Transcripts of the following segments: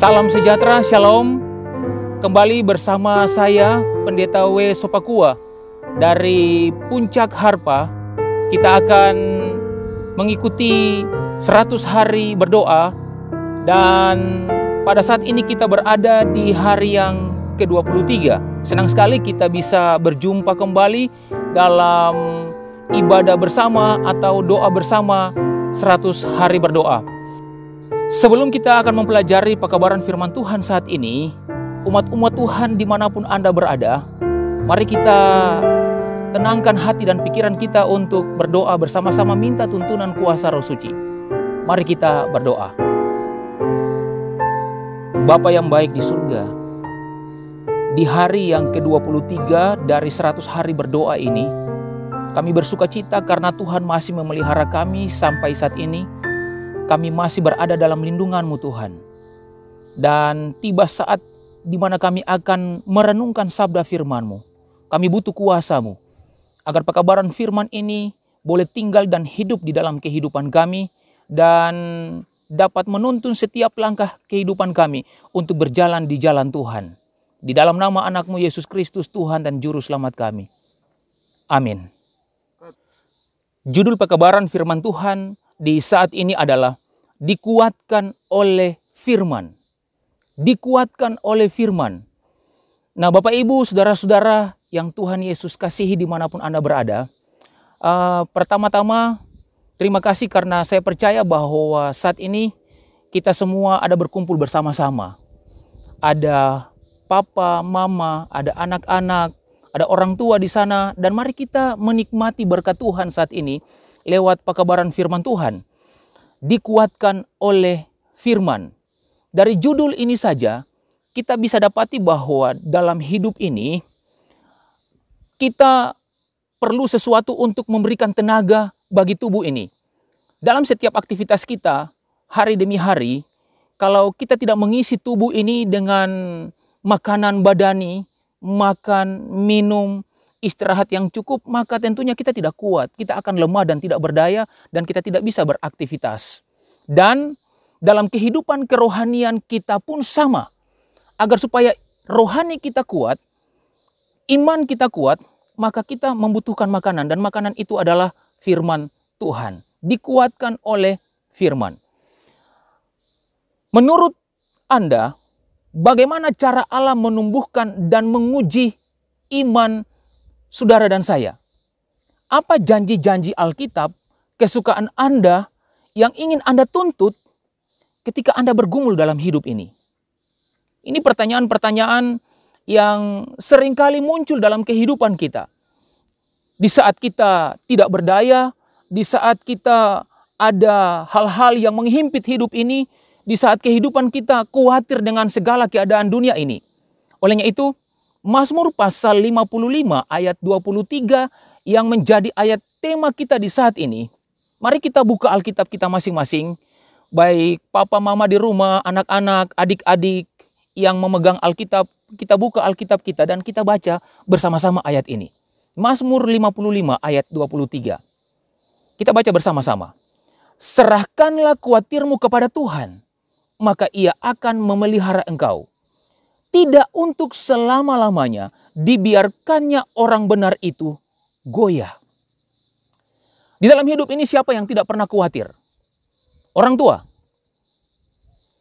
Salam sejahtera, shalom. Kembali bersama saya, Pendeta W. Sopakua dari Puncak Harpa. Kita akan mengikuti 100 hari berdoa. Dan pada saat ini kita berada di hari yang ke-23. Senang sekali kita bisa berjumpa kembali dalam ibadah bersama atau doa bersama 100 hari berdoa. Sebelum kita akan mempelajari pekabaran firman Tuhan saat ini, umat-umat Tuhan dimanapun Anda berada, mari kita tenangkan hati dan pikiran kita untuk berdoa bersama-sama minta tuntunan kuasa Roh Suci. Mari kita berdoa. Bapa yang baik di surga, di hari yang ke-23 dari 100 hari berdoa ini, kami bersuka cita karena Tuhan masih memelihara kami sampai saat ini. Kami masih berada dalam lindungan-Mu Tuhan. Dan tiba saat di mana kami akan merenungkan sabda firman-Mu. Kami butuh kuasa-Mu, agar pekabaran firman ini boleh tinggal dan hidup di dalam kehidupan kami, dan dapat menuntun setiap langkah kehidupan kami untuk berjalan di jalan Tuhan. Di dalam nama anak-Mu Yesus Kristus, Tuhan dan Juru Selamat kami. Amin. Judul pekabaran firman Tuhan di saat ini adalah dikuatkan oleh firman. Dikuatkan oleh firman. Nah, Bapak Ibu, saudara-saudara yang Tuhan Yesus kasihi dimanapun Anda berada, pertama-tama terima kasih karena saya percaya bahwa saat ini kita semua ada berkumpul bersama-sama. Ada papa, mama, ada anak-anak, ada orang tua di sana, dan mari kita menikmati berkat Tuhan saat ini lewat pekabaran firman Tuhan. Dikuatkan oleh firman. Dari judul ini saja kita bisa dapati bahwa dalam hidup ini kita perlu sesuatu untuk memberikan tenaga bagi tubuh ini. Dalam setiap aktivitas kita hari demi hari, kalau kita tidak mengisi tubuh ini dengan makanan badani, makan, minum, istirahat yang cukup, maka tentunya kita tidak kuat. Kita akan lemah dan tidak berdaya, dan kita tidak bisa beraktivitas. Dan dalam kehidupan kerohanian kita pun sama. Agar supaya rohani kita kuat, iman kita kuat, maka kita membutuhkan makanan. Dan makanan itu adalah firman Tuhan. Dikuatkan oleh firman. Menurut Anda, bagaimana cara Allah menumbuhkan dan menguji iman saudara dan saya? Apa janji-janji Alkitab, kesukaan Anda yang ingin Anda tuntut ketika Anda bergumul dalam hidup ini? Ini pertanyaan-pertanyaan yang seringkali muncul dalam kehidupan kita. Di saat kita tidak berdaya, di saat kita ada hal-hal yang menghimpit hidup ini, di saat kehidupan kita khawatir dengan segala keadaan dunia ini. Olehnya itu, Mazmur pasal 55 ayat 23 yang menjadi ayat tema kita di saat ini. Mari kita buka Alkitab kita masing-masing. Baik papa mama di rumah, anak-anak, adik-adik yang memegang Alkitab. Kita buka Alkitab kita dan kita baca bersama-sama ayat ini. Mazmur 55 ayat 23. Kita baca bersama-sama. Serahkanlah khawatirmu kepada Tuhan, maka Ia akan memelihara engkau. Tidak untuk selama-lamanya dibiarkannya orang benar itu goyah. Di dalam hidup ini siapa yang tidak pernah khawatir? Orang tua.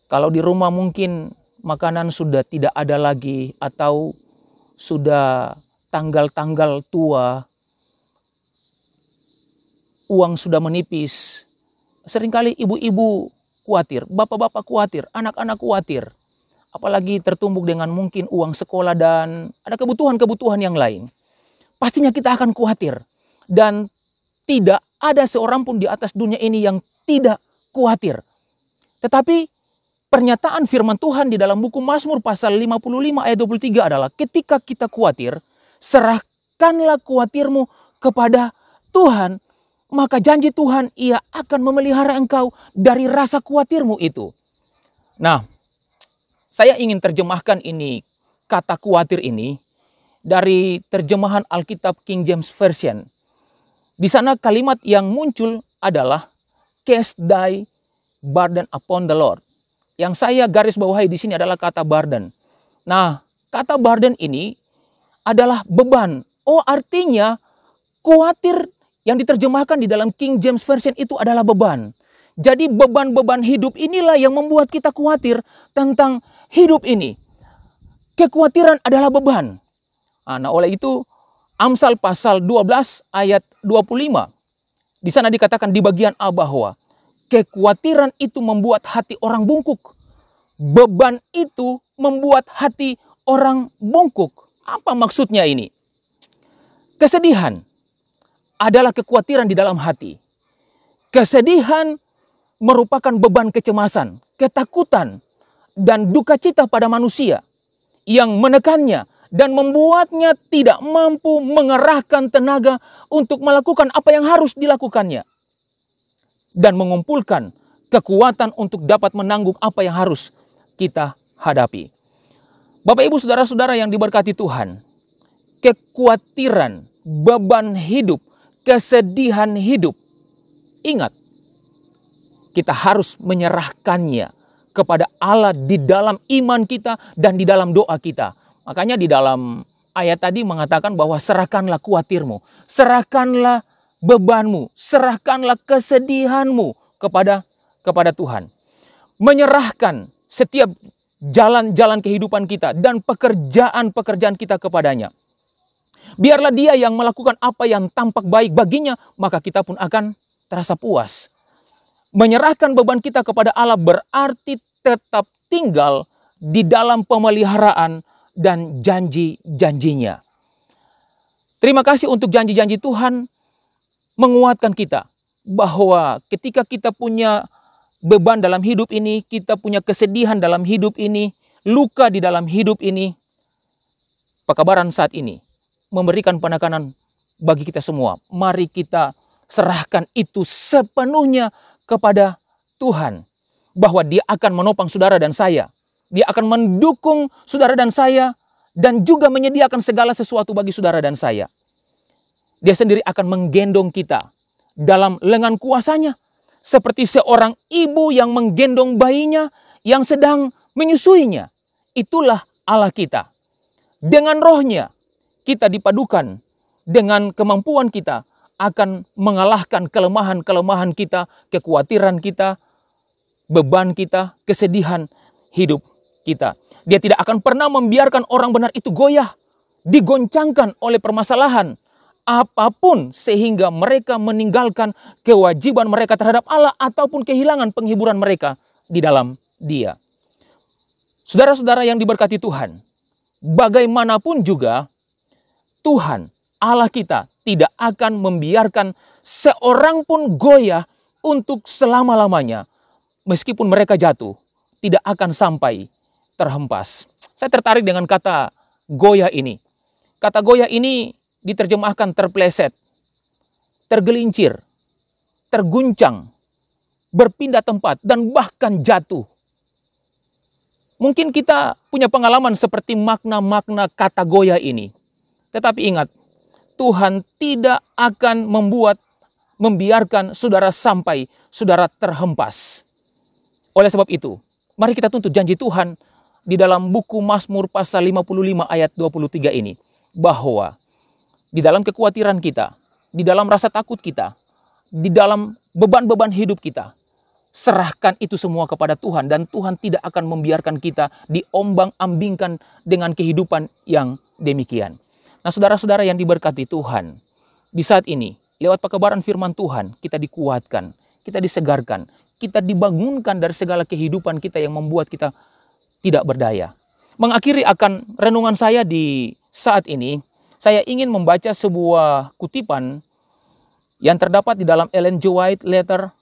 Kalau di rumah mungkin makanan sudah tidak ada lagi atau sudah tanggal-tanggal tua, uang sudah menipis. Seringkali ibu-ibu khawatir, bapak-bapak khawatir, anak-anak khawatir. Apalagi tertumbuk dengan mungkin uang sekolah dan ada kebutuhan-kebutuhan yang lain. Pastinya kita akan khawatir. Dan tidak ada seorang pun di atas dunia ini yang tidak khawatir. Tetapi pernyataan firman Tuhan di dalam buku Mazmur pasal 55 ayat 23 adalah ketika kita khawatir, serahkanlah khawatirmu kepada Tuhan, maka janji Tuhan Ia akan memelihara engkau dari rasa khawatirmu itu. Nah, saya ingin terjemahkan ini, kata khawatir ini, dari terjemahan Alkitab King James Version. Di sana kalimat yang muncul adalah cast thy burden upon the Lord. yang saya garis bawahi di sini adalah kata burden. Nah, kata burden ini adalah beban. Oh, artinya khawatir yang diterjemahkan di dalam King James Version itu adalah beban. Jadi beban-beban hidup inilah yang membuat kita khawatir tentang hidup ini. Kekhawatiran adalah beban. Nah, oleh itu Amsal pasal 12 ayat 25. Di sana dikatakan di bagian A bahwa kekhawatiran itu membuat hati orang bungkuk. Beban itu membuat hati orang bungkuk. Apa maksudnya ini? Kesedihan adalah kekhawatiran di dalam hati. Kesedihan merupakan beban kecemasan, ketakutan, dan duka cita pada manusia yang menekannya dan membuatnya tidak mampu mengerahkan tenaga untuk melakukan apa yang harus dilakukannya dan mengumpulkan kekuatan untuk dapat menanggung apa yang harus kita hadapi. Bapak, Ibu, saudara-saudara yang diberkati Tuhan, kekhawatiran, beban hidup, kesedihan hidup, ingat, kita harus menyerahkannya kepada Allah di dalam iman kita dan di dalam doa kita. Makanya di dalam ayat tadi mengatakan bahwa serahkanlah khawatirmu, serahkanlah bebanmu, serahkanlah kesedihanmu kepada Tuhan. Menyerahkan setiap jalan-jalan kehidupan kita dan pekerjaan-pekerjaan kita kepadanya. Biarlah Dia yang melakukan apa yang tampak baik baginya, maka kita pun akan terasa puas. Menyerahkan beban kita kepada Allah berarti tetap tinggal di dalam pemeliharaan dan janji-janjinya. Terima kasih untuk janji-janji Tuhan menguatkan kita bahwa ketika kita punya beban dalam hidup ini, kita punya kesedihan dalam hidup ini, luka di dalam hidup ini, pekabaran saat ini memberikan penekanan bagi kita semua. Mari kita serahkan itu sepenuhnya kepada Tuhan, bahwa Dia akan menopang saudara dan saya. Dia akan mendukung saudara dan saya, dan juga menyediakan segala sesuatu bagi saudara dan saya. Dia sendiri akan menggendong kita dalam lengan kuasanya, seperti seorang ibu yang menggendong bayinya yang sedang menyusuinya. Itulah Allah kita. Dengan rohnya kita dipadukan dengan kemampuan kita akan mengalahkan kelemahan-kelemahan kita, kekhawatiran kita, beban kita, kesedihan hidup kita. Dia tidak akan pernah membiarkan orang benar itu goyah, digoncangkan oleh permasalahan apapun sehingga mereka meninggalkan kewajiban mereka terhadap Allah ataupun kehilangan penghiburan mereka di dalam Dia. Saudara-saudara yang diberkati Tuhan, bagaimanapun juga Tuhan Allah kita tidak akan membiarkan seorang pun goyah untuk selama-lamanya. Meskipun mereka jatuh, tidak akan sampai terhempas. Saya tertarik dengan kata goyah ini. Kata goyah ini diterjemahkan terpleset, tergelincir, terguncang, berpindah tempat, dan bahkan jatuh. Mungkin kita punya pengalaman seperti makna-makna kata goyah ini. Tetapi ingat, Tuhan tidak akan membiarkan saudara sampai saudara terhempas. Oleh sebab itu, mari kita tuntut janji Tuhan di dalam buku Mazmur pasal 55 ayat 23 ini. Bahwa di dalam kekhawatiran kita, di dalam rasa takut kita, di dalam beban-beban hidup kita, serahkan itu semua kepada Tuhan. Dan Tuhan tidak akan membiarkan kita diombang-ambingkan dengan kehidupan yang demikian. Nah, saudara-saudara yang diberkati Tuhan, di saat ini, lewat pekabaran firman Tuhan, kita dikuatkan, kita disegarkan, kita dibangunkan dari segala kehidupan kita yang membuat kita tidak berdaya. Mengakhiri akan renungan saya di saat ini, saya ingin membaca sebuah kutipan yang terdapat di dalam Ellen G. White Letter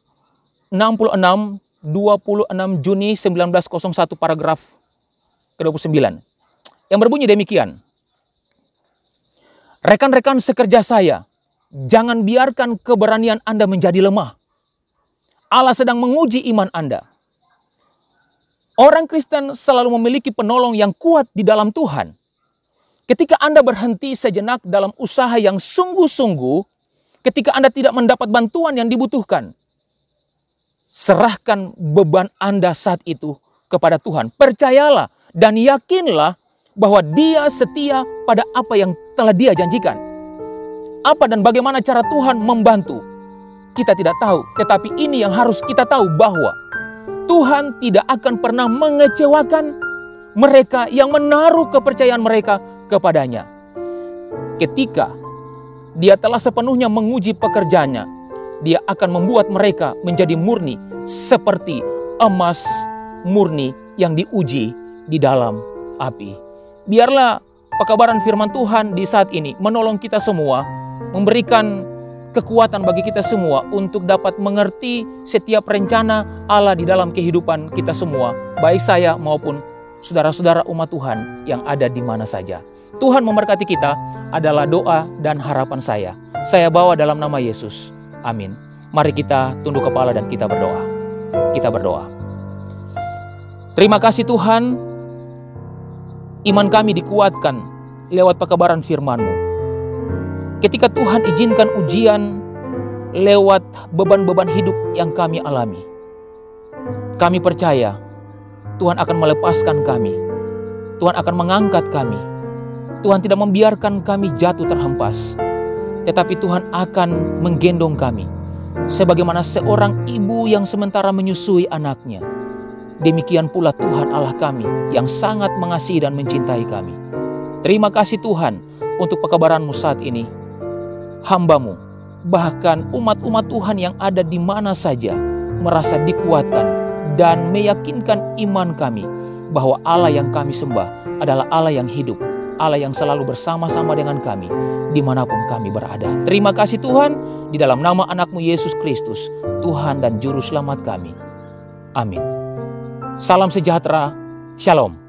66, 26 Juni 1901 paragraf ke-29. Yang berbunyi demikian. Rekan-rekan sekerja saya, jangan biarkan keberanian Anda menjadi lemah. Allah sedang menguji iman Anda. Orang Kristen selalu memiliki penolong yang kuat di dalam Tuhan. Ketika Anda berhenti sejenak dalam usaha yang sungguh-sungguh, ketika Anda tidak mendapat bantuan yang dibutuhkan, serahkan beban Anda saat itu kepada Tuhan. Percayalah dan yakinlah bahwa Dia setia pada apa yang telah Dia janjikan. Apa dan bagaimana cara Tuhan membantu? Kita tidak tahu, tetapi ini yang harus kita tahu, bahwa Tuhan tidak akan pernah mengecewakan mereka yang menaruh kepercayaan mereka kepadanya. Ketika Dia telah sepenuhnya menguji pekerjaannya, Dia akan membuat mereka menjadi murni seperti emas murni yang diuji di dalam api. Biarlah pekabaran firman Tuhan di saat ini menolong kita semua, memberikan kekuatan bagi kita semua untuk dapat mengerti setiap rencana Allah di dalam kehidupan kita semua, baik saya maupun saudara-saudara umat Tuhan yang ada di mana saja. Tuhan memberkati kita adalah doa dan harapan saya. Saya bawa dalam nama Yesus. Amin. Mari kita tunduk kepala dan kita berdoa. Kita berdoa. Terima kasih Tuhan, iman kami dikuatkan lewat pekabaran firman-Mu. Ketika Tuhan izinkan ujian lewat beban-beban hidup yang kami alami, kami percaya Tuhan akan melepaskan kami. Tuhan akan mengangkat kami. Tuhan tidak membiarkan kami jatuh terhempas, tetapi Tuhan akan menggendong kami. Sebagaimana seorang ibu yang sementara menyusui anaknya, demikian pula Tuhan Allah kami yang sangat mengasihi dan mencintai kami. Terima kasih Tuhan untuk pekabaran-Mu saat ini. Hamba-Mu, bahkan umat-umat Tuhan yang ada di mana saja, merasa dikuatkan dan meyakinkan iman kami bahwa Allah yang kami sembah adalah Allah yang hidup, Allah yang selalu bersama-sama dengan kami dimanapun kami berada. Terima kasih Tuhan, di dalam nama anak-Mu Yesus Kristus, Tuhan dan Juru Selamat kami. Amin. Salam sejahtera, Shalom.